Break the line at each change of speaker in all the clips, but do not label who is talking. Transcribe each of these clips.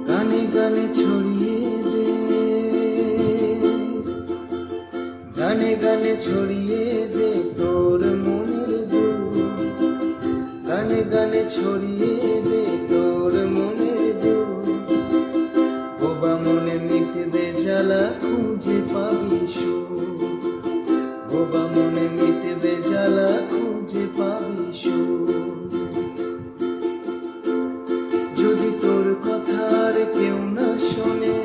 গানে গানে ছড়িয়ে দে, গানে গানে ছড়িয়ে দে তোর মনের দুঃখ, গানে গানে ছড়িয়ে দে তোর মনের দুঃখ। বোবা মনে মিটবে জ্বালা, খুঁজে পাবি সুখ। বোবা মনে মিটবে জ্বালা, খুঁজে পাবি সুখ। যদি তোর কথা আর কেউ না শোনে,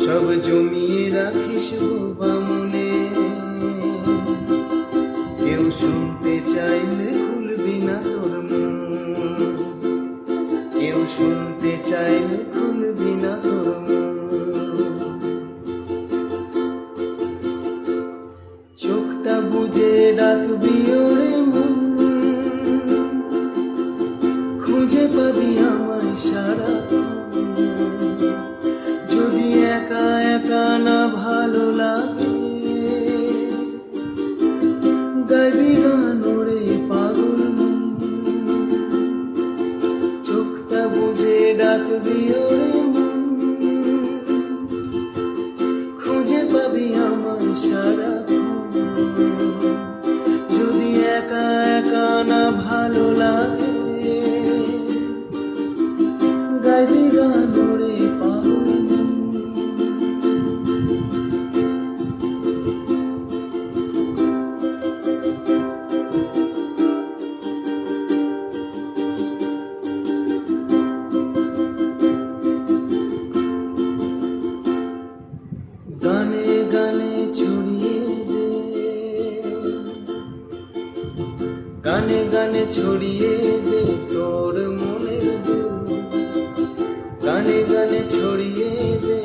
সব জমিয়ে রাখিস বোবা মনে। কেউ শুনতে চাইলে খুলবি না তোর মুখ, কেউ শুনতে চাইলে খুলবি না তোর মুখ। চোখটা বুজে ডাকবি ওরে মন, খুঁজে পাবি আমায় সারাক্ষণ। যদি একা একা না ভালো লাগে, গাইবি গান ওরে পাগল মন। চোখটা বুজে ডাকবি ওরে মন, খুঁজে পাবি আমায় সারাক্ষণ। যদি একা একা না ভালো লাগে, গাইবি গান ওরে পাগল মন। গানে গানে ছড়িয়ে দে, গানে গানে ছড়িয়ে দে তোর মনের দুঃখ, গানে গানে ছড়িয়ে দে